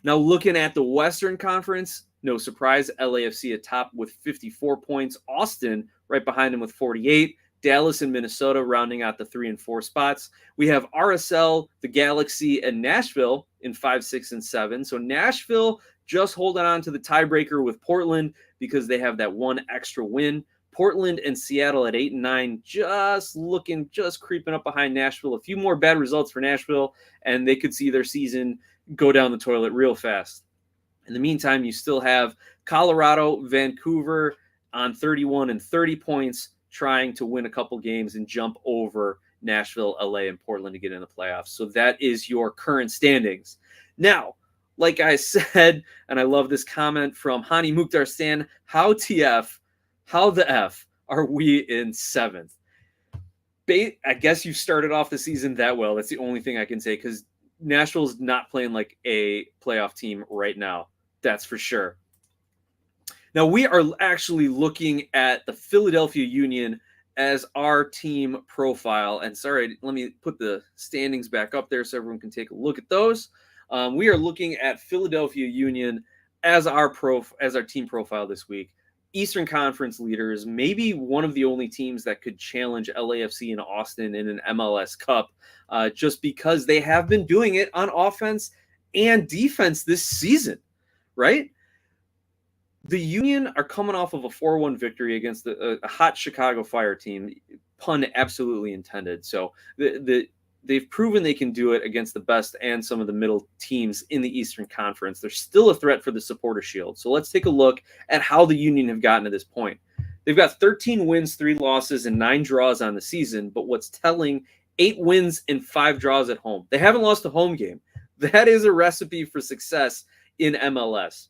Now, looking at the Western Conference, no surprise, LAFC atop with 54 points. Austin right behind them with 48. Dallas and Minnesota rounding out the 3 and 4 spots. We have RSL, the Galaxy, and Nashville in 5, 6, and 7. So Nashville just holding on to the tiebreaker with Portland because they have that one extra win. Portland and Seattle at 8 and 9, just creeping up behind Nashville. A few more bad results for Nashville, and they could see their season go down the toilet real fast. In the meantime, you still have Colorado, Vancouver on 31 and 30 points, trying to win a couple games and jump over Nashville, LA, and Portland to get in the playoffs. So that is your current standings. Now, like I said, and I love this comment from Hani Mukhtar Stan, how the F are we in 7th? I guess you started off the season that well. That's the only thing I can say, because Nashville's not playing like a playoff team right now. That's for sure. Now, we are actually looking at the Philadelphia Union as our team profile. And sorry, let me put the standings back up there so everyone can take a look at those. We are looking at Philadelphia Union as our team profile this week. Eastern Conference leaders, maybe one of the only teams that could challenge LAFC in Austin in an MLS Cup, just because they have been doing it on offense and defense this season, right? The Union are coming off of a 4-1 victory against a hot Chicago Fire team. Pun absolutely intended. So they've proven they can do it against the best and some of the middle teams in the Eastern Conference. They're still a threat for the Supporter Shield. So let's take a look at how the Union have gotten to this point. They've got 13 wins, 3 losses, and 9 draws on the season. But what's telling, 8 wins and 5 draws at home. They haven't lost a home game. That is a recipe for success in MLS.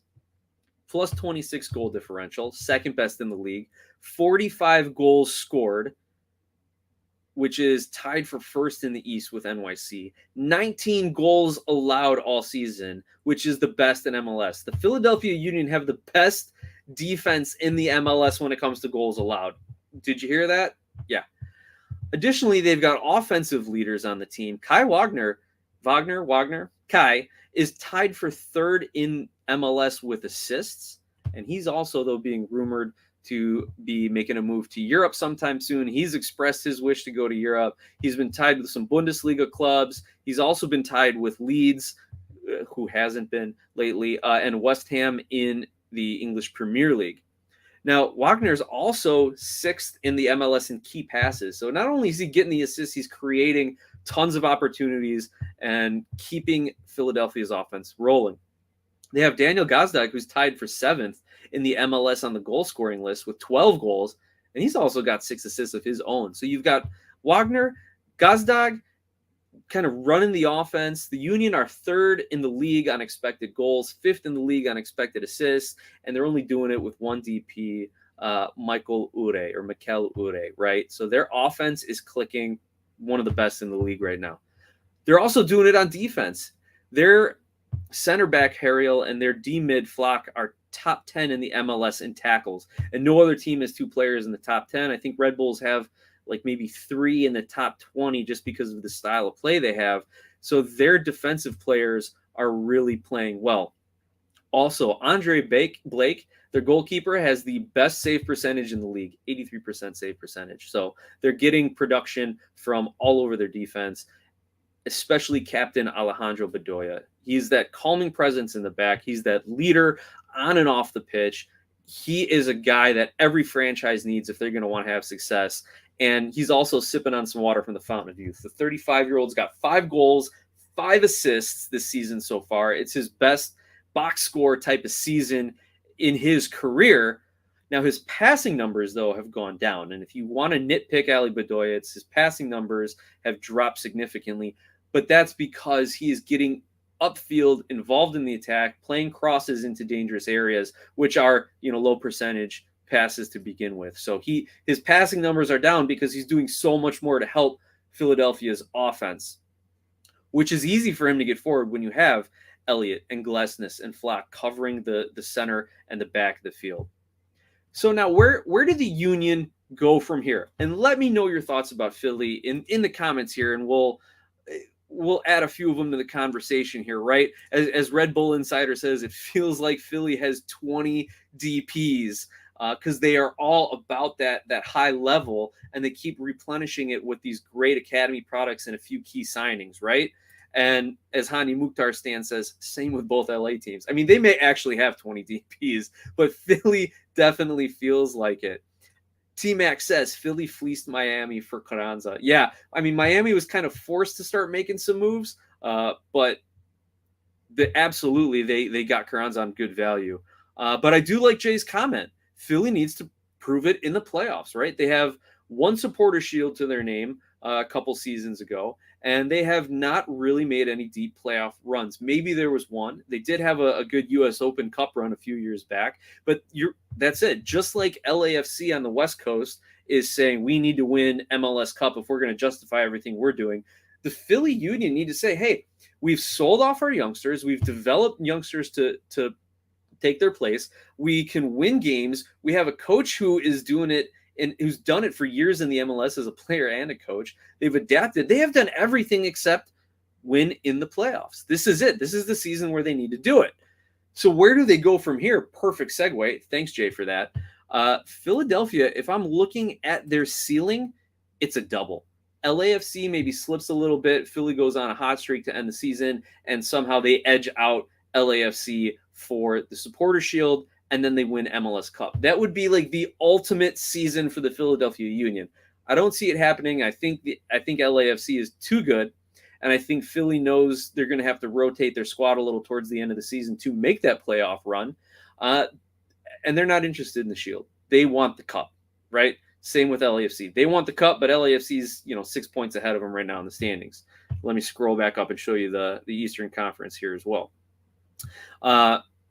Plus 26 goal differential, second best in the league. 45 goals scored, which is tied for first in the East with NYC. 19 goals allowed all season, which is the best in MLS. The Philadelphia Union have the best defense in the MLS when it comes to goals allowed. Did you hear that? Yeah. Additionally, they've got offensive leaders on the team. Kai is tied for third in MLS with assists, and he's also, though, being rumored to be making a move to Europe sometime soon. He's expressed his wish to go to Europe. He's been tied with some Bundesliga clubs. He's also been tied with Leeds, who hasn't been lately, and West Ham in the English Premier League. Now, Wagner's also 6th in the MLS in key passes. So not only is he getting the assists, he's creating tons of opportunities and keeping Philadelphia's offense rolling. They have Daniel Gazdag, who's tied for 7th in the MLS on the goal scoring list with 12 goals, and he's also got 6 assists of his own. So you've got Wagner, Gazdag kind of running the offense. The Union are 3rd in the league on expected goals, 5th in the league on expected assists, and they're only doing it with one DP, Mikel Ure, right? So their offense is clicking, one of the best in the league right now. They're also doing it on defense. Their center back Harriel and their D-mid Flock are top 10 in the MLS in tackles, and no other team has 2 players in the top 10. I think Red Bulls have like maybe 3 in the top 20 just because of the style of play they have. So their defensive players are really playing well. Also, Andre Blake, their goalkeeper, has the best save percentage in the league, 83% save percentage. So they're getting production from all over their defense, especially captain Alejandro Bedoya. He's that calming presence in the back. He's that leader on and off the pitch. He is a guy that every franchise needs if they're going to want to have success. And he's also sipping on some water from the fountain of youth. The 35-year-old's got 5 goals, 5 assists this season so far. It's his best box score type of season in his career. Now, his passing numbers, though, have gone down. And if you want to nitpick Ali Bedoya, his passing numbers have dropped significantly. But that's because he is getting upfield, involved in the attack, playing crosses into dangerous areas, which are, low percentage passes to begin with. So his passing numbers are down because he's doing so much more to help Philadelphia's offense, which is easy for him to get forward when you have Elliott and Glesnes and Flock covering the center and the back of the field. So now where did the Union go from here? And let me know your thoughts about Philly in the comments here, and we'll add a few of them to the conversation here, right? As Red Bull Insider says, it feels like Philly has 20 DPs because they are all about that high level, and they keep replenishing it with these great academy products and a few key signings, right? And as Hani Mukhtar Stan says, same with both LA teams. I mean, they may actually have 20 DPs, but Philly definitely feels like it. T-Mac says Philly fleeced Miami for Carranza. Yeah, I mean, Miami was kind of forced to start making some moves, but absolutely they got Carranza on good value. But I do like Jay's comment. Philly needs to prove it in the playoffs, right? They have one supporter shield to their name a couple seasons ago, and they have not really made any deep playoff runs. Maybe there was one. They did have a good U.S. Open Cup run a few years back, but that's it. Just like LAFC on the West Coast is saying we need to win MLS Cup if we're going to justify everything we're doing, the Philly Union need to say, hey, we've sold off our youngsters. We've developed youngsters to take their place. We can win games. We have a coach who is doing it and who's done it for years in the MLS as a player and a coach. They've adapted. They have done everything except win in the playoffs. This is it. This is the season where they need to do it. So where do they go from here? Perfect segue. Thanks, Jay, for that. Philadelphia, if I'm looking at their ceiling, it's a double. LAFC maybe slips a little bit. Philly goes on a hot streak to end the season, and somehow they edge out LAFC for the supporter shield. and then they win MLS Cup. That would be like the ultimate season for the Philadelphia Union. I don't see it happening. I think LAFC is too good, and I think Philly knows they're going to have to rotate their squad a little towards the end of the season to make that playoff run. And they're not interested in the Shield. They want the Cup, right? Same with LAFC. They want the Cup, but LAFC's 6 points ahead of them right now in the standings. Let me scroll back up and show you the Eastern Conference here as well.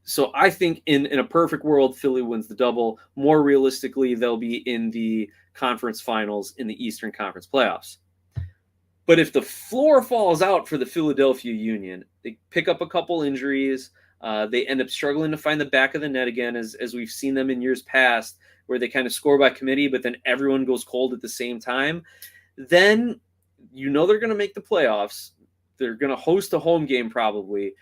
So I think in a perfect world, Philly wins the double. More realistically, they'll be in the conference finals in the Eastern Conference playoffs. But if the floor falls out for the Philadelphia Union, they pick up a couple injuries. They end up struggling to find the back of the net again, as we've seen them in years past, where they kind of score by committee, but then everyone goes cold at the same time. Then they're going to make the playoffs. They're going to host a home game probably,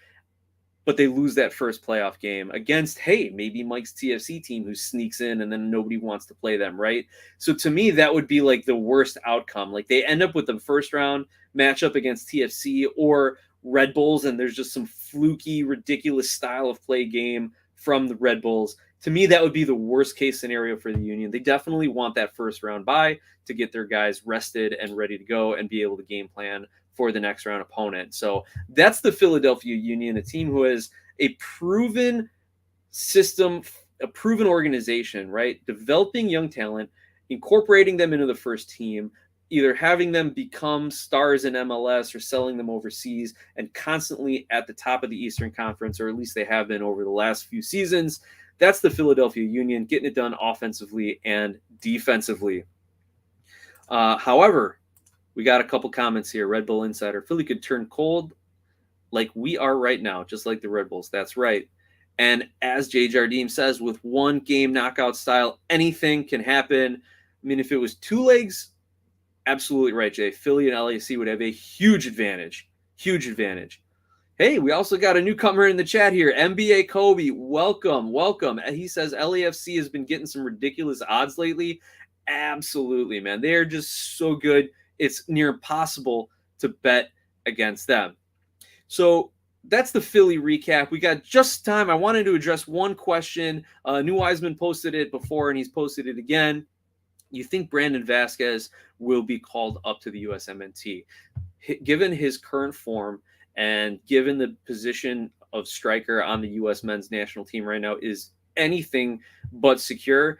but they lose that first playoff game against, maybe Mike's TFC team who sneaks in and then nobody wants to play them, right? So to me, that would be like the worst outcome. Like they end up with the first round matchup against TFC or Red Bulls, and there's just some fluky, ridiculous style of play game from the Red Bulls. To me, that would be the worst case scenario for the Union. They definitely want that first round bye to get their guys rested and ready to go and be able to game plan for the next round opponent. So that's the Philadelphia Union, a team who has a proven system, a proven organization, right? Developing young talent, incorporating them into the first team, either having them become stars in MLS or selling them overseas, and constantly at the top of the Eastern Conference, or at least they have been over the last few seasons. That's the Philadelphia Union, getting it done offensively and defensively. However, we got a couple comments here. Red Bull Insider. Philly could turn cold like we are right now, just like the Red Bulls. That's right. And as Jay Jardim says, with one game knockout style, anything can happen. I mean, if it was two legs, absolutely right, Jay. Philly and LAC would have a huge advantage. Huge advantage. Hey, we also got a newcomer in the chat here. NBA Kobe, welcome. He says LAFC has been getting some ridiculous odds lately. Absolutely, man. They are just so good. It's near impossible to bet against them. So that's the Philly recap. We got just time. I wanted to address one question. New Wiseman posted it before, and he's posted it again. You think Brandon Vasquez will be called up to the USMNT? Given his current form and given the position of striker on the U.S. men's national team right now is anything but secure,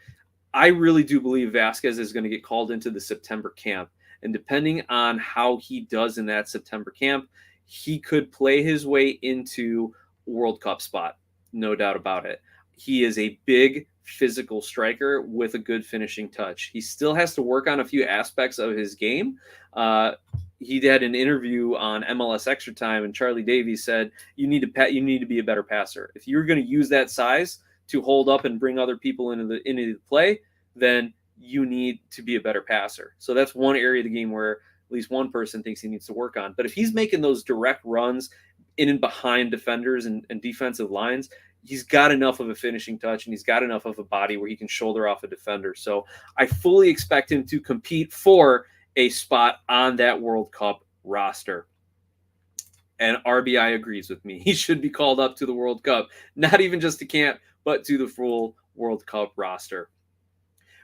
I really do believe Vasquez is going to get called into the September camp. And depending on how he does in that September camp, he could play his way into World Cup spot. No doubt about it. He is a big physical striker with a good finishing touch. He still has to work on a few aspects of his game. He had an interview on MLS Extra Time, and Charlie Davies said, you need to be a better passer. If you're going to use that size to hold up and bring other people into the play, then you need to be a better passer. So that's one area of the game where at least one person thinks he needs to work on. But if he's making those direct runs in and behind defenders and defensive lines, he's got enough of a finishing touch and he's got enough of a body where he can shoulder off a defender. So I fully expect him to compete for a spot on that World Cup roster. And RBI agrees with me. He should be called up to the World Cup, not even just to camp, but to the full World Cup roster.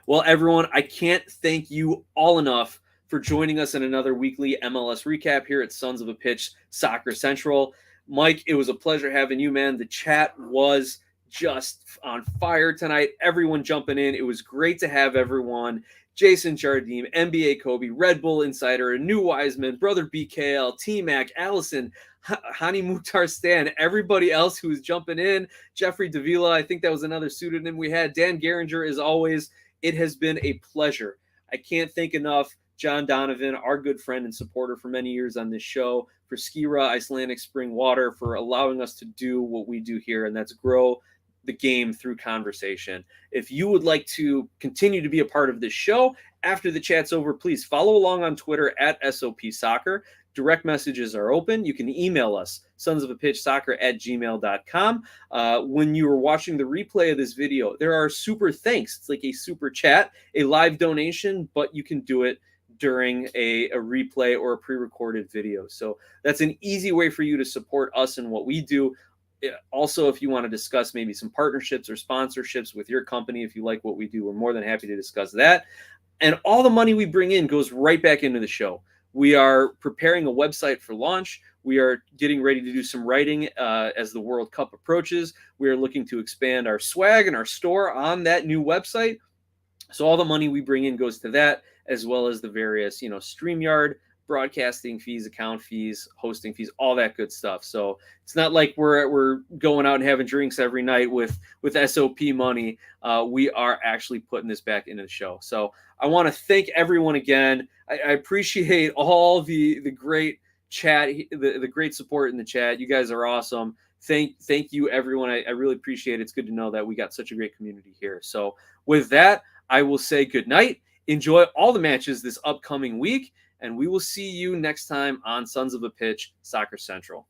Well, everyone, I can't thank you all enough for joining us in another weekly MLS recap here at Sons of a Pitch Soccer Central. Mike, it was a pleasure having you, man. The chat was just on fire tonight. Everyone jumping in. It was great to have everyone. Jason Jardim, NBA Kobe, Red Bull Insider, New Wiseman, Brother BKL, T-Mac, Allison, Hani Mukhtar Stan, everybody else who was jumping in. Jeffrey Davila, I think that was another pseudonym we had. Dan Geringer, as always. It has been a pleasure. I can't thank enough John Donovan, our good friend and supporter for many years on this show, for Skira Icelandic Spring Water, for allowing us to do what we do here, and that's grow the game through conversation. If you would like to continue to be a part of this show after the chat's over, please follow along on Twitter at SOP Soccer. Direct messages are open. You can email us, sonsofapitchsoccer@gmail.com. When you are watching the replay of this video, there are super thanks. It's like a super chat, a live donation, but you can do it during a replay or a pre-recorded video. So that's an easy way for you to support us and what we do. Also, if you want to discuss maybe some partnerships or sponsorships with your company, if you like what we do, we're more than happy to discuss that. And all the money we bring in goes right back into the show. We are preparing a website for launch. We are getting ready to do some writing as the World Cup approaches. We are looking to expand our swag and our store on that new website. So all the money we bring in goes to that, as well as the various, StreamYard, broadcasting fees, account fees, hosting fees, all that good stuff. So it's not like we're going out and having drinks every night with SOP money. We are actually putting this back into the show. So I want to thank everyone again. I appreciate all the great chat, the great support in the chat. You guys are awesome. Thank you, everyone. I really appreciate it. It's good to know that we got such a great community here. So with that, I will say good night. Enjoy all the matches this upcoming week, and we will see you next time on Sons of a Pitch Soccer Central.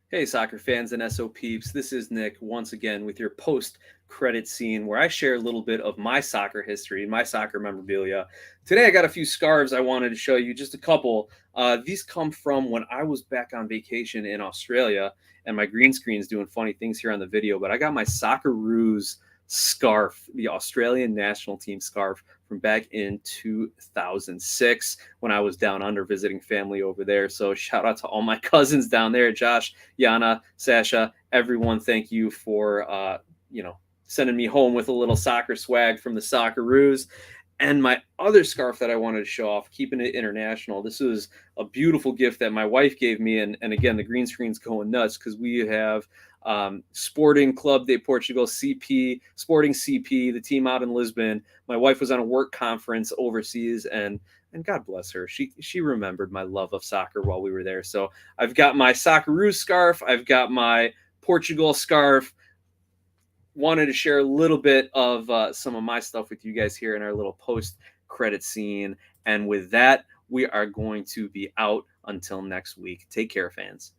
Hey, soccer fans and SOPeeps, this is Nick once again with your post-credit scene where I share a little bit of my soccer history and my soccer memorabilia. Today I got a few scarves I wanted to show you, just a couple. These come from when I was back on vacation in Australia, and my green screen's doing funny things here on the video, but I got my Socceroos scarf, the Australian national team scarf from back in 2006 when I was down under visiting family over there. So shout out to all my cousins down there, Josh, Yana, Sasha, everyone. Thank you for, sending me home with a little soccer swag from the Socceroos. And my other scarf that I wanted to show off, keeping it international. This is a beautiful gift that my wife gave me. And again, the green screen's going nuts because we have Sporting Club de Portugal, CP, Sporting CP, the team out in Lisbon. My wife was on a work conference overseas, and God bless her. She remembered my love of soccer while we were there. So I've got my Socceroos scarf. I've got my Portugal scarf. Wanted to share a little bit of some of my stuff with you guys here in our little post-credit scene. And with that, we are going to be out until next week. Take care, fans.